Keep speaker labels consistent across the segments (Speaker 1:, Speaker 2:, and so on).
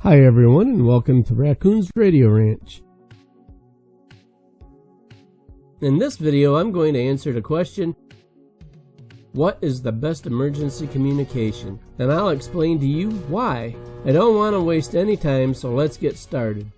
Speaker 1: Hi everyone, and welcome to Raccoon's Radio Ranch. In this video, I'm going to answer the question, what is the best emergency communication? And I'll explain to you why. I don't want to waste any time, so let's get started.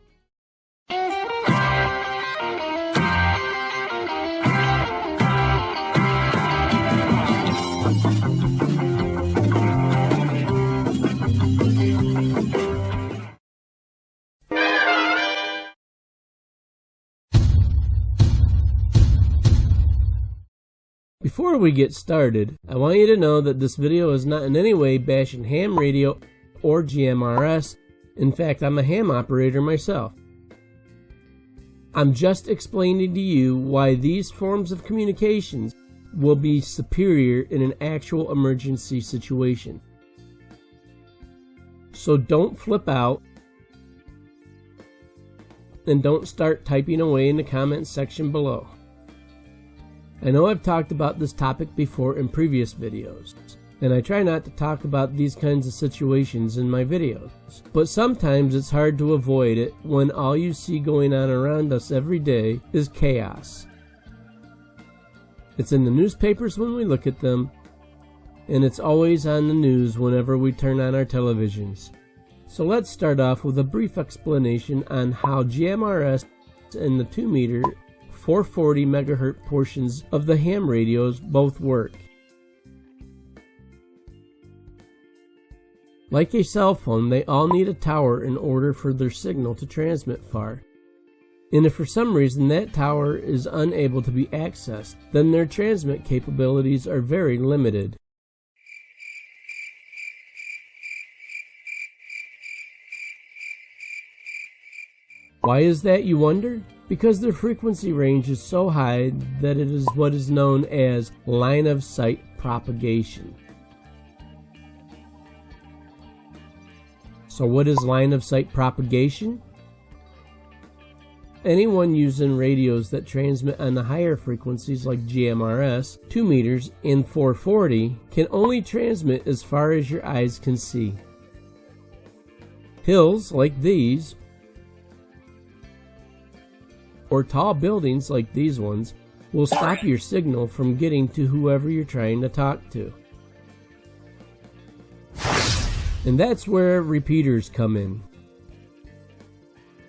Speaker 1: Before we get started, I want you to know that this video is not in any way bashing ham radio or GMRS. In fact, I'm a ham operator myself. I'm just explaining to you why these forms of communications will be superior in an actual emergency situation. So don't flip out and don't start typing away in the comments section below. I know I've talked about this topic before in previous videos, and I try not to talk about these kinds of situations in my videos, but sometimes it's hard to avoid it when all you see going on around us every day is chaos. It's in the newspapers when we look at them, and it's always on the news whenever we turn on our televisions. So let's start off with a brief explanation on how GMRS and the 2-meter 440 megahertz portions of the ham radios both work. Like a cell phone, they all need a tower in order for their signal to transmit far. And if for some reason that tower is unable to be accessed, then their transmit capabilities are very limited. Why is that, you wonder? Because their frequency range is so high that it is what is known as line of sight propagation. So what is line of sight propagation? Anyone using radios that transmit on the higher frequencies like GMRS, 2 meters, and 440 can only transmit as far as your eyes can see. Hills like these, or tall buildings like these ones, will stop your signal from getting to whoever you're trying to talk to. And that's where repeaters come in.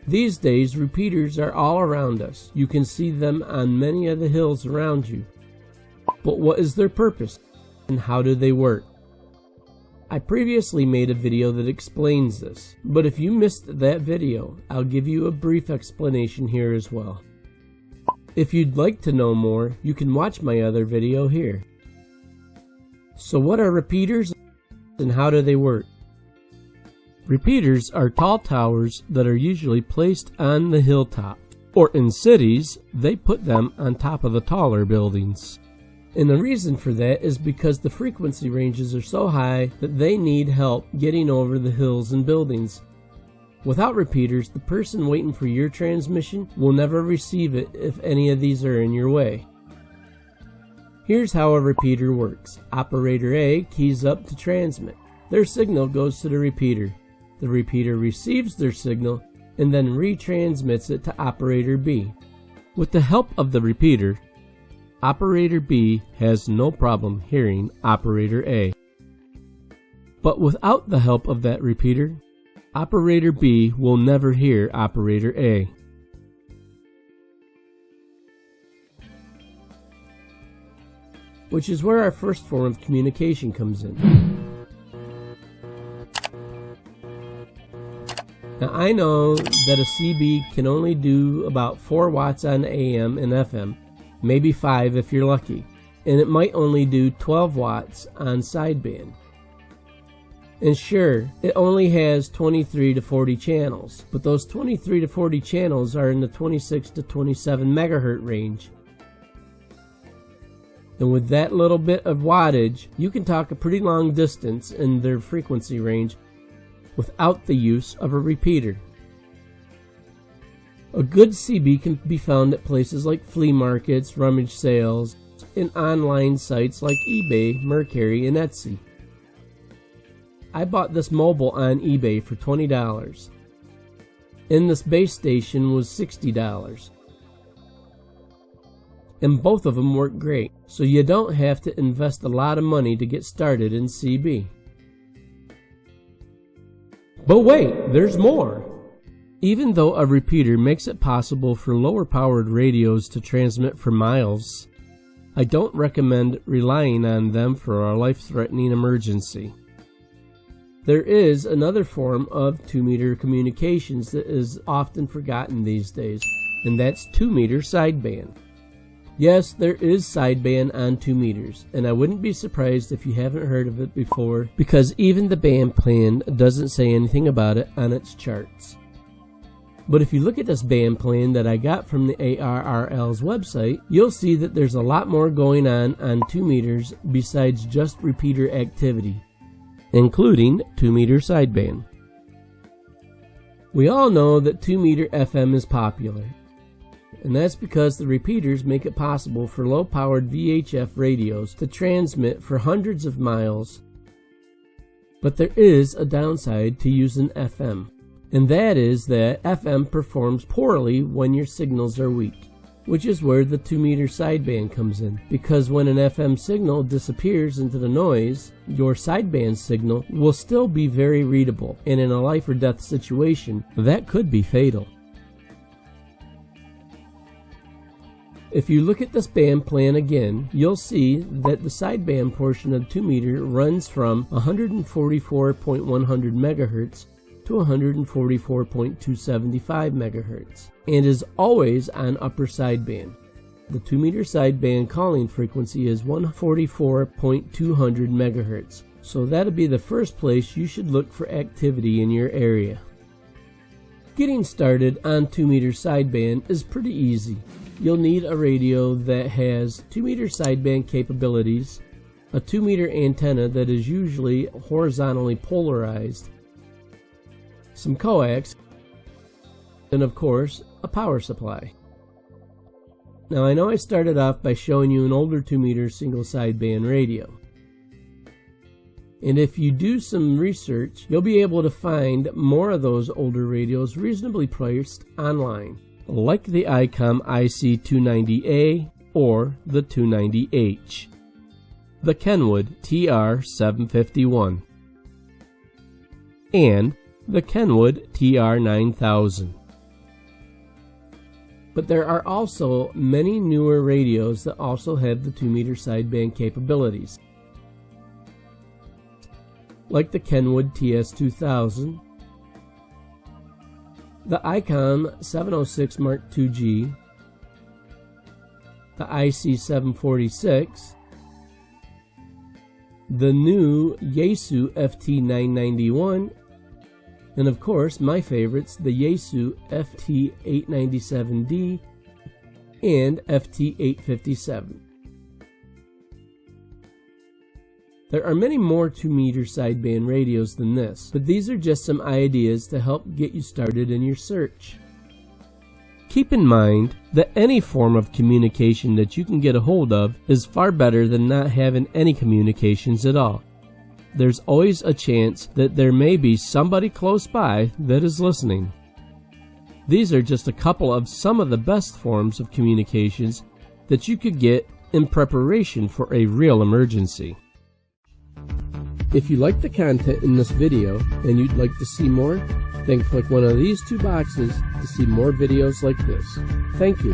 Speaker 1: These days, repeaters are all around us. You can see them on many of the hills around you. But what is their purpose, and how do they work? I previously made a video that explains this, but if you missed that video, I'll give you a brief explanation here as well. If you'd like to know more, you can watch my other video here. So what are repeaters and how do they work? Repeaters are tall towers that are usually placed on the hilltop, or in cities, they put them on top of the taller buildings. And the reason for that is because the frequency ranges are so high that they need help getting over the hills and buildings. Without repeaters, the person waiting for your transmission will never receive it if any of these are in your way. Here's how a repeater works. Operator A keys up to transmit. Their signal goes to the repeater. The repeater receives their signal and then retransmits it to Operator B. With the help of the repeater, Operator B has no problem hearing Operator A. But without the help of that repeater, Operator B will never hear Operator A. Which is where our first form of communication comes in. Now I know that a CB can only do about 4 watts on AM and FM, maybe 5 if you're lucky, and it might only do 12 watts on sideband. And sure, it only has 23 to 40 channels, but those 23 to 40 channels are in the 26 to 27 megahertz range. And with that little bit of wattage, you can talk a pretty long distance in their frequency range without the use of a repeater. A good CB can be found at places like flea markets, rummage sales, and online sites like eBay, Mercari, and Etsy. I bought this mobile on eBay for $20. And this base station was $60. And both of them work great, so you don't have to invest a lot of money to get started in CB. But wait, there's more! Even though a repeater makes it possible for lower powered radios to transmit for miles, I don't recommend relying on them for a life-threatening emergency. There is another form of 2-meter communications that is often forgotten these days, and that's 2-meter sideband. Yes, there is sideband on 2 meters, and I wouldn't be surprised if you haven't heard of it before, because even the band plan doesn't say anything about it on its charts. But if you look at this band plan that I got from the ARRL's website, you'll see that there's a lot more going on 2 meters besides just repeater activity, including 2-meter sideband. We all know that 2-meter FM is popular, and that's because the repeaters make it possible for low-powered VHF radios to transmit for hundreds of miles. But there is a downside to using FM, and that is that FM performs poorly when your signals are weak, which is where the 2-meter sideband comes in, because when an FM signal disappears into the noise, your sideband signal will still be very readable, and in a life or death situation, that could be fatal. If you look at this band plan again, you'll see that the sideband portion of 2-meter runs from 144.100 MHz to 144.275 MHz and is always on upper sideband. The 2-meter sideband calling frequency is 144.200 MHz, so that'll be the first place you should look for activity in your area. Getting started on 2-meter sideband is pretty easy. You'll need a radio that has 2-meter sideband capabilities, a 2-meter antenna that is usually horizontally polarized, some coax, and of course, a power supply. Now I know I started off by showing you an older 2-meter single sideband radio. And if you do some research, you'll be able to find more of those older radios reasonably priced online, like the ICOM IC290A or the 290H, the Kenwood TR751, and the Kenwood TR9000. But there are also many newer radios that also have the 2-meter sideband capabilities, like the Kenwood TS2000, the ICOM 706 Mark II-G, the IC746, the new Yaesu FT991, and of course my favorites, the Yaesu FT897D and FT857. There are many more 2-meter sideband radios than this, but these are just some ideas to help get you started in your search. Keep in mind that any form of communication that you can get a hold of is far better than not having any communications at all. There's always a chance that there may be somebody close by that is listening. These are just a couple of some of the best forms of communications that you could get in preparation for a real emergency. If you like the content in this video and you'd like to see more, then click one of these 2 boxes to see more videos like this. Thank you.